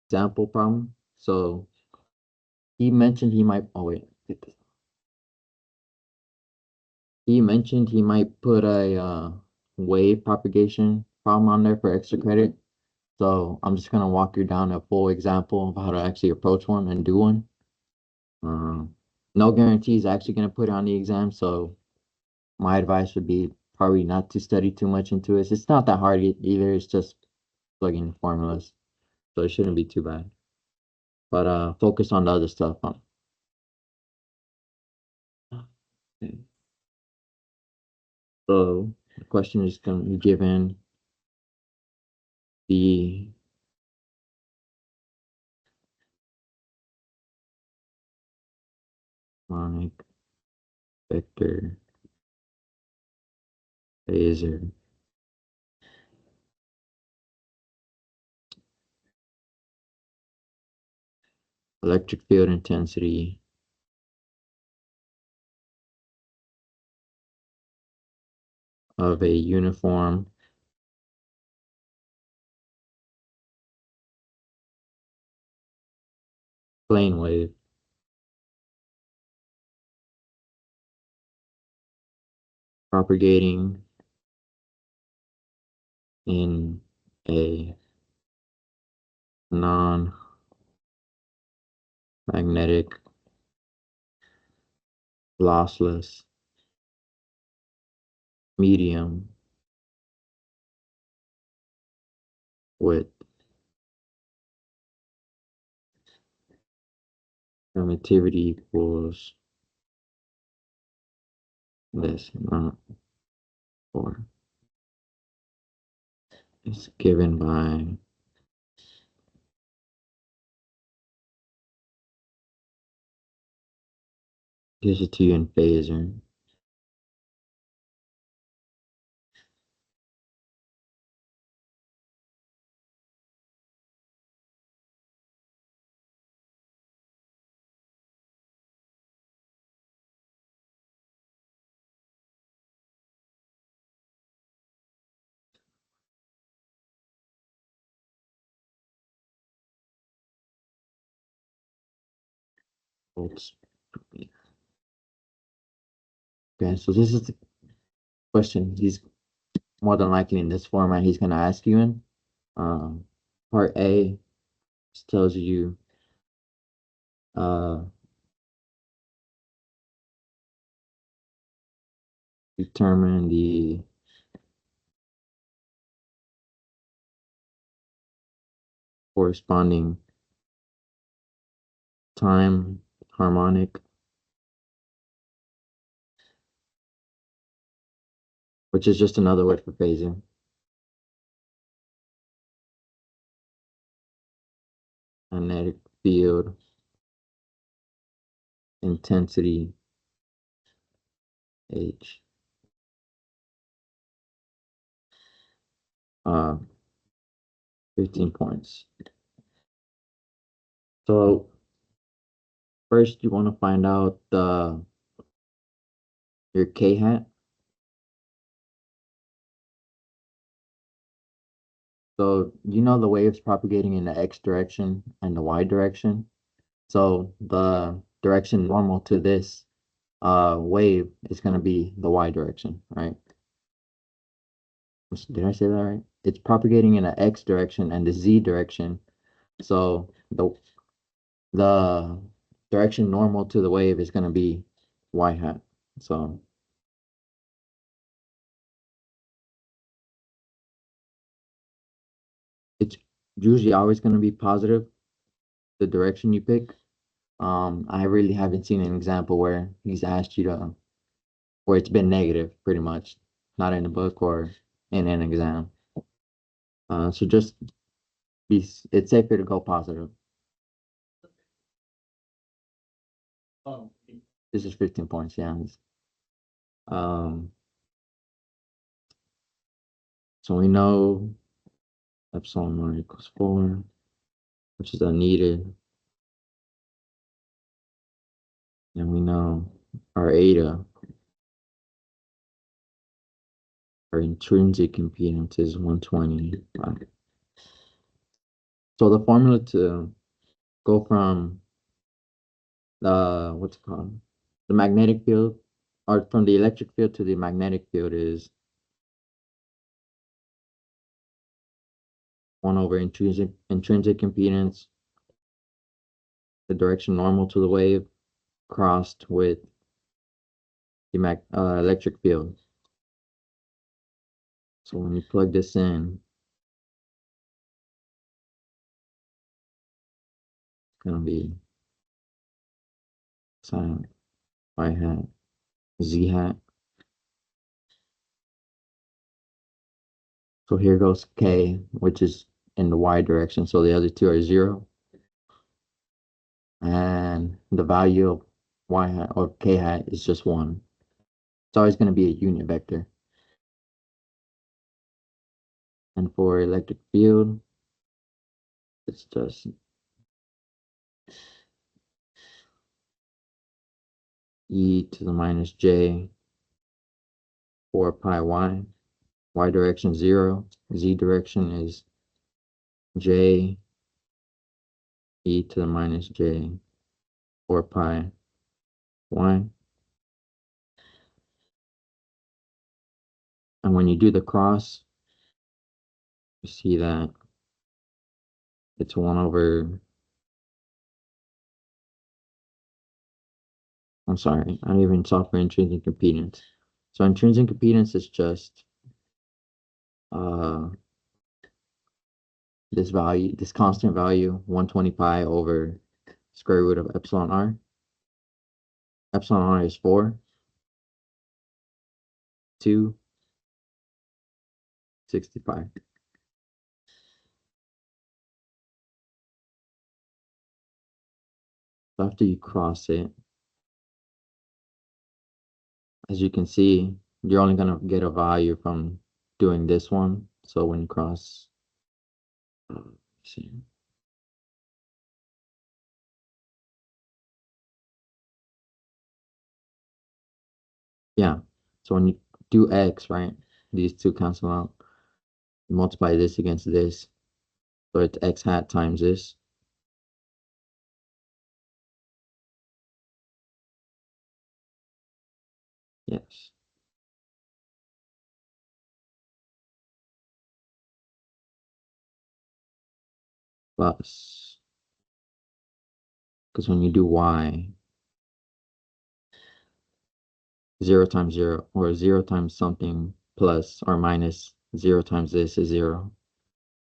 example problem. So he mentioned he might, oh wait, get this. He mentioned he might put a wave propagation problem on there for extra credit. So I'm just gonna walk you down a full example of how to actually approach one and do one. Um, no guarantees actually gonna put it on the exam, so my advice would be probably not to study too much into it. It's not that hard either. It's just plugging formulas, so it shouldn't be too bad. But focus on the other stuff. Okay. So the question is going to be given the harmonic vector phasor electric field intensity of a uniform plane wave propagating in a non-magnetic lossless medium with permittivity equals this amount or is given by gives it to you in phasor. Volts. Okay, so this is the question. He's more than likely in this format he's going to ask you in. Um, Part A just tells you uh, determine the corresponding time harmonic, which is just another word for phasor. Magnetic field intensity H. uh, 15 points. So first you want to find out your K hat. So you know the waves propagating in the X direction and the Y direction. So the direction normal to this wave is going to be the Y direction, right? Did I say that right? It's propagating in the X direction and the Z direction. So the direction normal to the wave is going to be Y hat. So it's usually always going to be positive, the direction you pick. I really haven't seen an example where he's asked you to, where it's been negative, pretty much, not in a book or in an exam. So just it's safer to go positive. This is 15 points, yeah. Um, so we know epsilon 1 equals 4, which is unneeded. And we know our eta, our intrinsic impedance is 120. So the formula to go from the what's it called? The magnetic field, or from the electric field to the magnetic field, is 1 over intrinsic impedance, the direction normal to the wave, crossed with the electric field. So when you plug this in, it's gonna be sine y hat z hat. So here goes k, which is in the y direction. So the other two are 0. And the value of y hat or k hat is just 1. It's always going to be a unit vector. And for electric field, it's just e to the minus j 4 pi y. Y direction 0. Z direction is j e to the minus j 4 pi y. And when you do the cross, you see that it's 1 over, I'm sorry, I don't even saw for intrinsic impedance. So intrinsic impedance is just uh, this value, this constant value, 120 pi over square root of epsilon r. Epsilon r is 4, 2, 65. So after you cross it, as you can see, you're only going to get a value from doing this one. So when you cross, see, yeah. So when you do x, right, these two cancel out. You multiply this against this. So it's x hat times this. Yes. Plus, because when you do y, 0 times 0, or 0 times something plus or minus 0 times this is 0.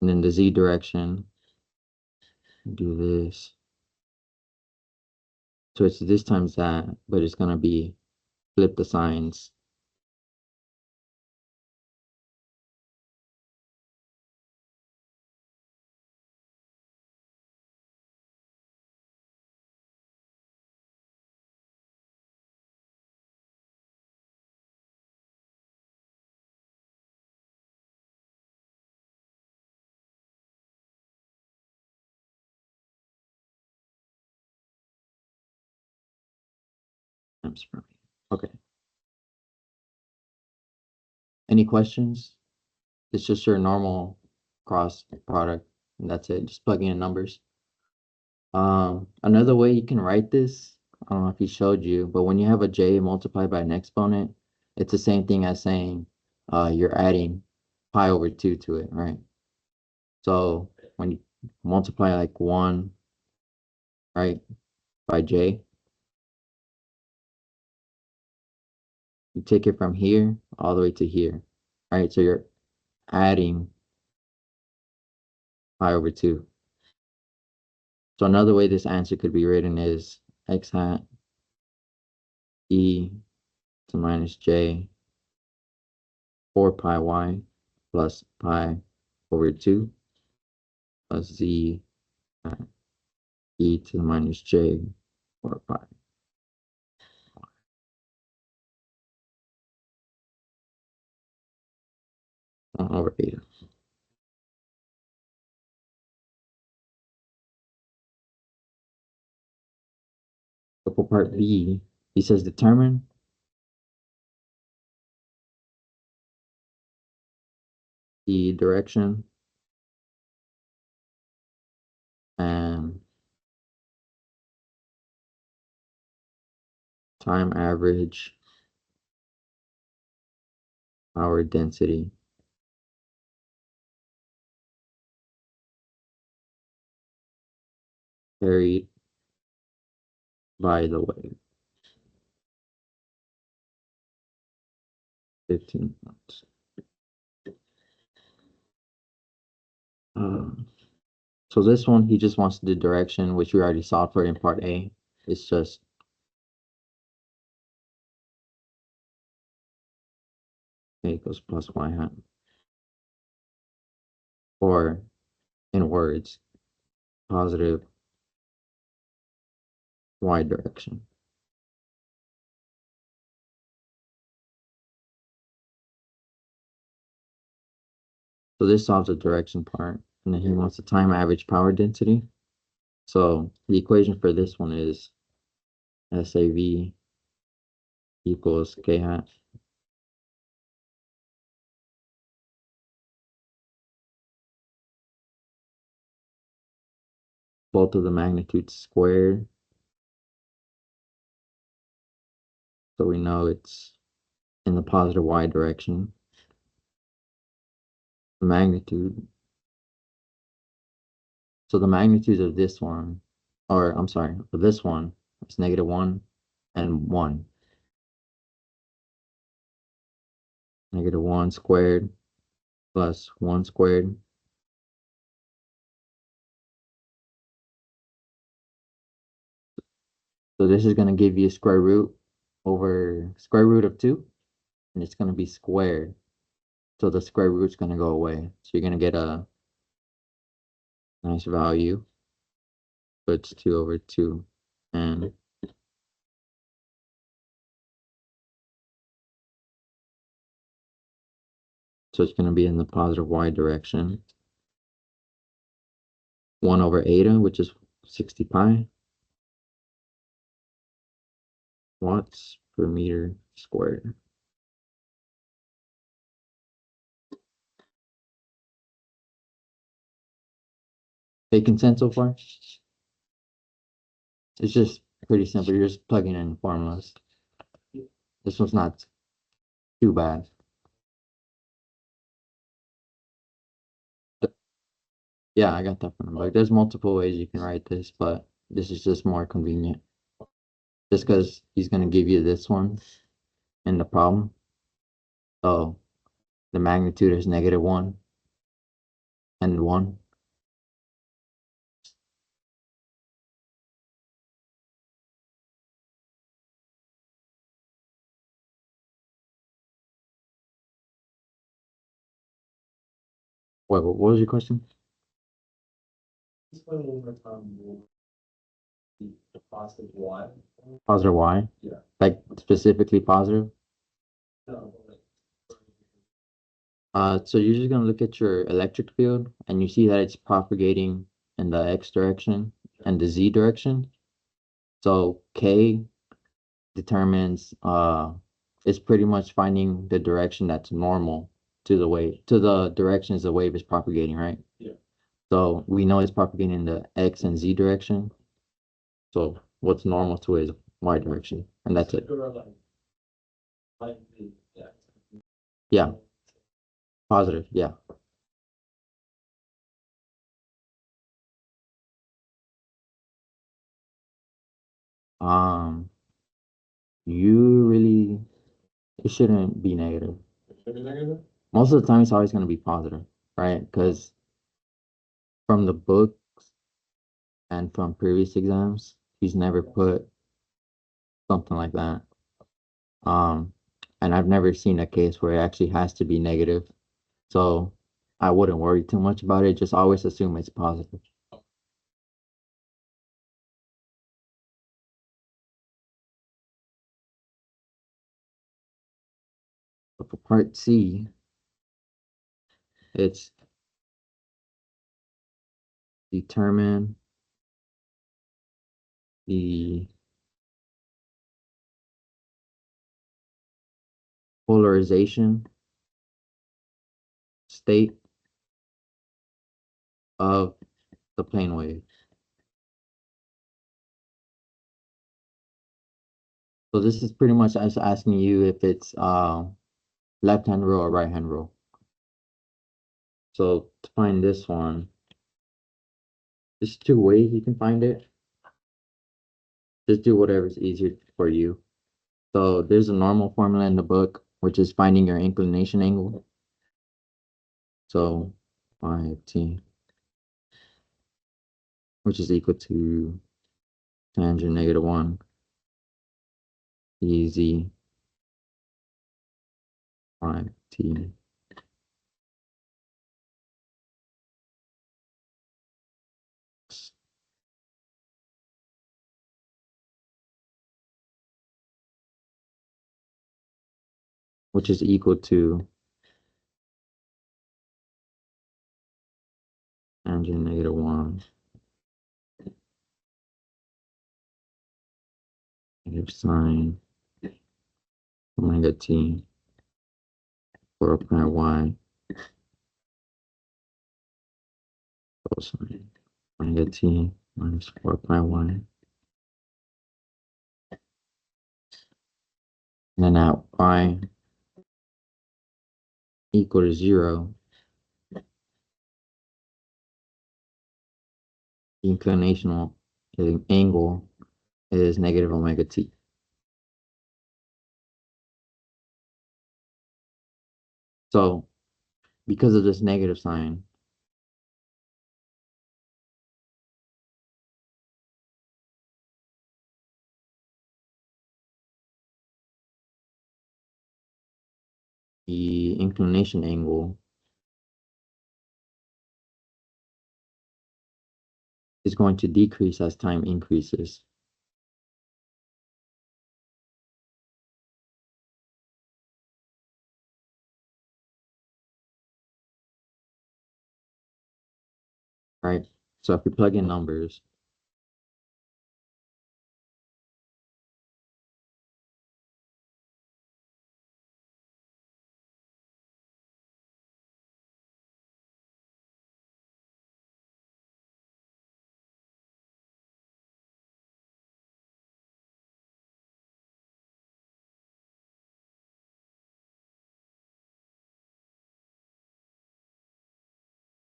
And then the z direction, do this. So it's this times that, but it's going to be flip the signs. Okay. Any questions? It's just your normal cross product, and that's it. Just plugging in numbers. Another way you can write this, I don't know if he showed you, but when you have a j multiplied by an exponent, it's the same thing as saying you're adding pi over 2 to it, right? So when you multiply like 1, right, by j, you take it from here all the way to here, right? So you're adding pi over 2. So another way this answer could be written is x hat e to minus j 4 pi y plus pi over 2 plus z at e to the minus j 4 pi 1 over beta. So for part B, he says determine the direction time average power density carried by the wave. 15 months. So this one, he just wants the direction, which we already saw for in part A. It's just A equals plus y hat. Or in words, positive y direction. So this solves the direction part. And then he wants the time average power density. So the equation for this one is SAV equals K hat. Both of the magnitudes squared. So we know it's in the positive y direction. The magnitude. So the magnitudes of this one, or I'm sorry, of this one, is -1 and 1. -1 squared plus 1 squared. So this is going to give you square root over square root of 2, and it's going to be squared. So the square root's going to go away. So you're going to get a nice value. So it's 2 over 2. And so it's going to be in the positive y direction. 1 over eta, which is 60 pi watts per meter squared. Making sense so far? It's just pretty simple. You're just plugging in formulas. This one's not too bad. Yeah, I got that from the book. There's multiple ways you can write this, but this is just more convenient. Just because he's going to give you this one in the problem. So the magnitude is -1 and 1. Wait, what was your question? Positive y? Yeah. Like specifically positive? So you're just gonna look at your electric field and you see that it's propagating in the x direction and the z direction. So K determines it's pretty much finding the direction that's normal to the wave, to the directions the wave is propagating, right? Yeah. So we know it's propagating in the x and z direction. So what's normal to it is y direction, and that's it. Yeah, positive, yeah. Um, you really, it shouldn't be negative. Most of the time, it's always going to be positive, right? Because from the book and from previous exams, he's never put something like that. Um, and I've never seen a case where it actually has to be negative. So I wouldn't worry too much about it. Just always assume it's positive. But for part C, it's determine the polarization state of the plane wave. So this is pretty much us asking you if it's left hand rule or right hand rule. So to find this one, there's two ways you can find it. Just do whatever's easier for you. So there's a normal formula in the book, which is finding your inclination angle. So 5t, which is equal to tangent -1 EZ 5t, which is equal to tangent -1 negative sine omega t 4 pi y cosine omega t minus 4 pi y. And then at y equal to 0, the inclinational angle is negative omega t. So because of this negative sign, the inclination angle is going to decrease as time increases. Right? So if we plug in numbers,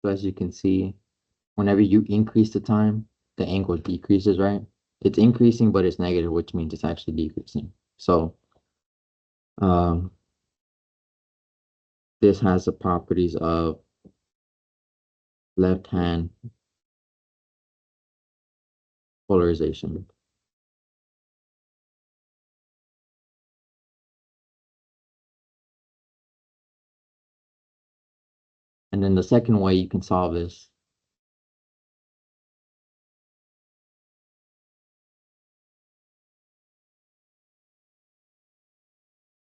so as you can see, whenever you increase the time, the angle decreases, right? It's increasing, but it's negative, which means it's actually decreasing. So um, this has the properties of left hand polarization. And then the second way you can solve this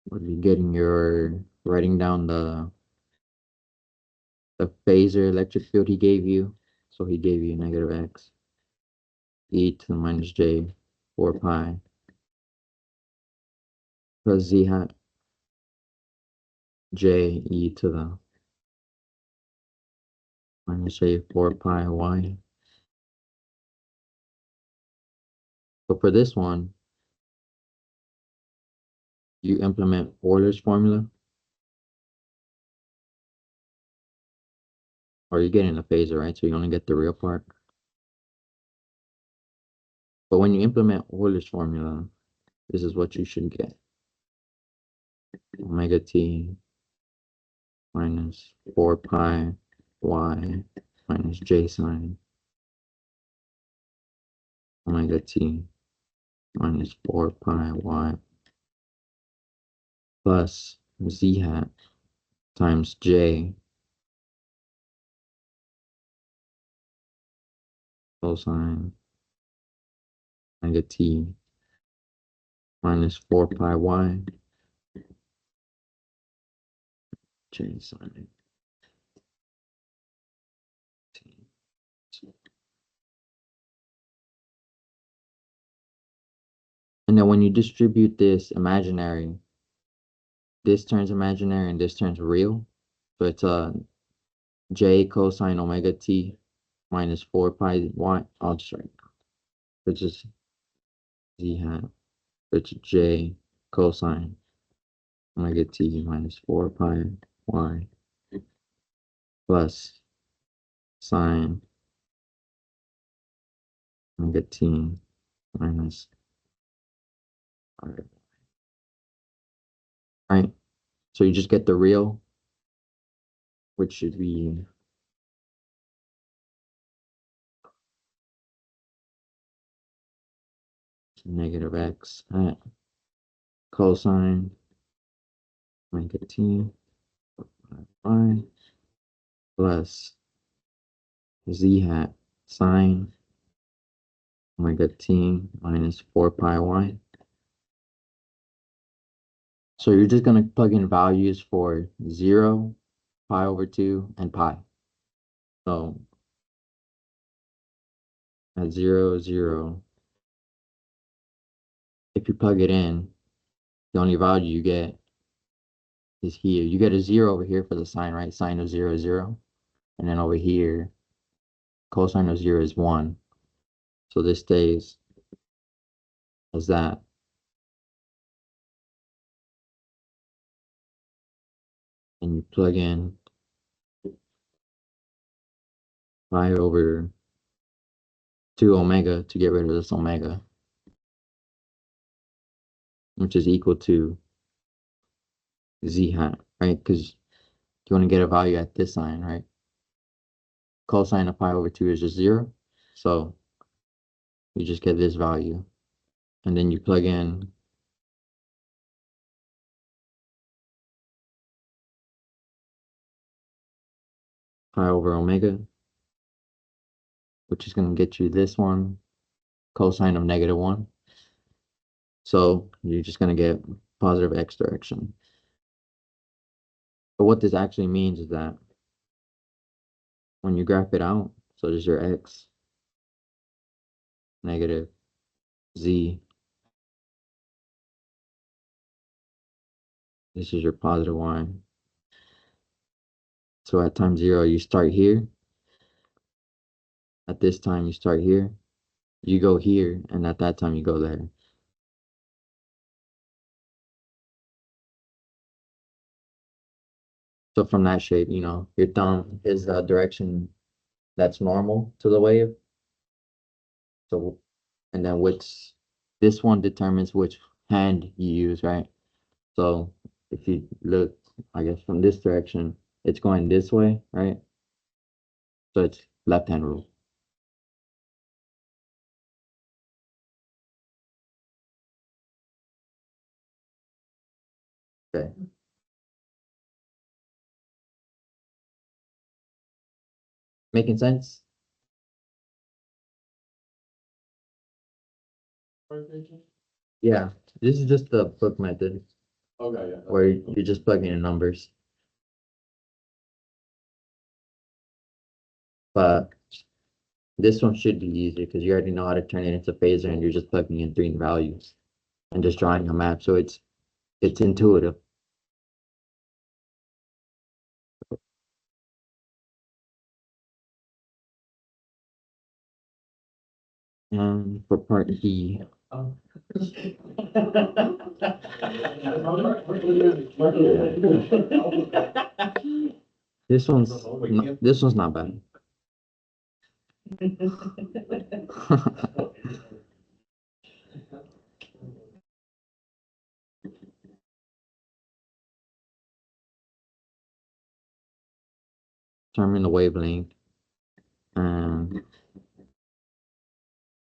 would be writing down the phasor electric field he gave you. So he gave you negative x e to the minus j 4 pi plus z hat j e to the minus j 4 pi y. So for this one, you implement Euler's formula, or you're getting a phasor, right? So you only get the real part. But when you implement Euler's formula, this is what you should get. Omega t minus 4 pi y minus j sine omega t minus 4 pi y plus z hat times j cosine omega t minus 4 pi y j sine t. And then when you distribute this imaginary, this turns imaginary and this turns real. So it's j cosine omega t minus 4 pi y. I'll just write. It's just z hat It's j cosine omega t minus 4 pi y plus sine omega t minus r. Right? So you just get the real, which should be negative x at cosine omega t y plus z hat sine omega t minus 4 pi y. So you're just going to plug in values for 0, pi over 2, and pi. So at 0, 0, if you plug it in, the only value you get is here. You get a 0 over here for the sine, right? Sine of 0 is 0. And then over here, cosine of 0 is 1. So this stays as that. And you plug in pi over 2 omega to get rid of this omega, which is equal to z hat, right? Because you want to get a value at this sign, right? Cosine of pi over 2 is just 0. So you just get this value. And then you plug in pi over omega, which is going to get you this one, cosine of negative 1. So you're just going to get positive x direction. But what this actually means is that when you graph it out, so there's your x, negative, z, this is your positive y. So at time 0, you start here. At this time, you start here. You go here, and at that time, you go there. So from that shape, your thumb is the direction that's normal to the wave. So, and then this one determines which hand you use, right? So if you look, I guess from this direction, it's going this way, right? So it's left hand rule. Okay. Making sense? Yeah. This is just the book method. Okay, yeah. Where you're just plugging in numbers. But this one should be easier because you already know how to turn it into phasor and you're just plugging in 3 values and just drawing a map. So it's intuitive. For part E, this one's not bad. Determine the wavelength and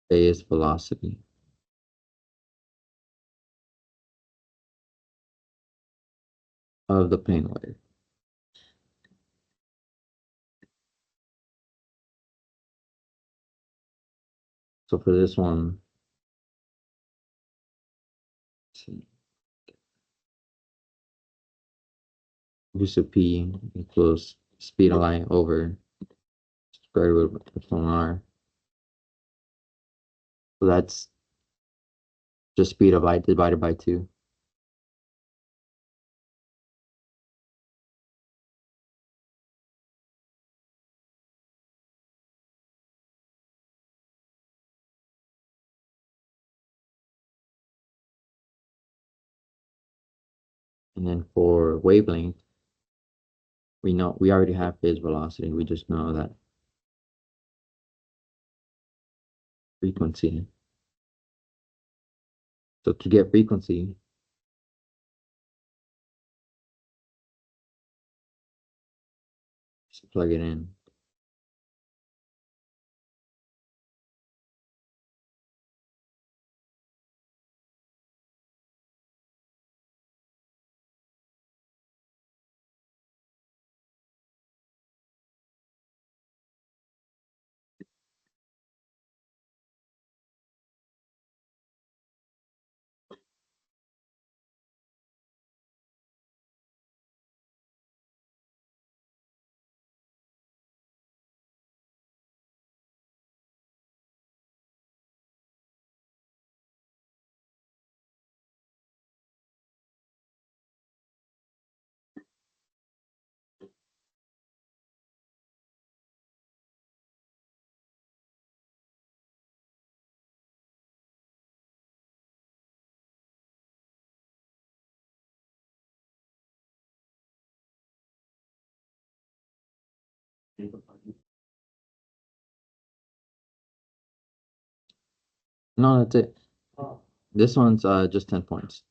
phase velocity of the plane wave. So for this one, let's see, u sub p equals speed of light over square root of epsilon r. So that's just speed of light divided by 2. And then for wavelength, we already have phase velocity. We just know that frequency. So to get frequency, just plug it in. No, that's it. This one's just 10 points.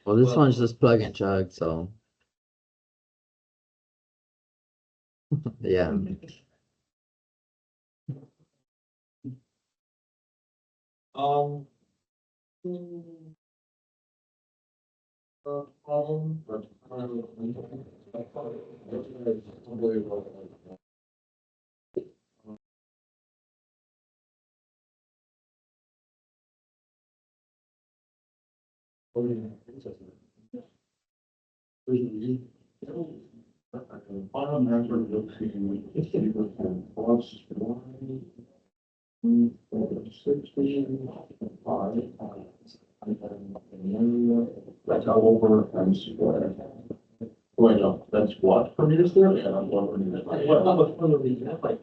Well, this one's just plug and chug, so yeah. That's all over and square. Wait, no, that's what? For me, this there, and I'm wondering. What, how much fun are these, like?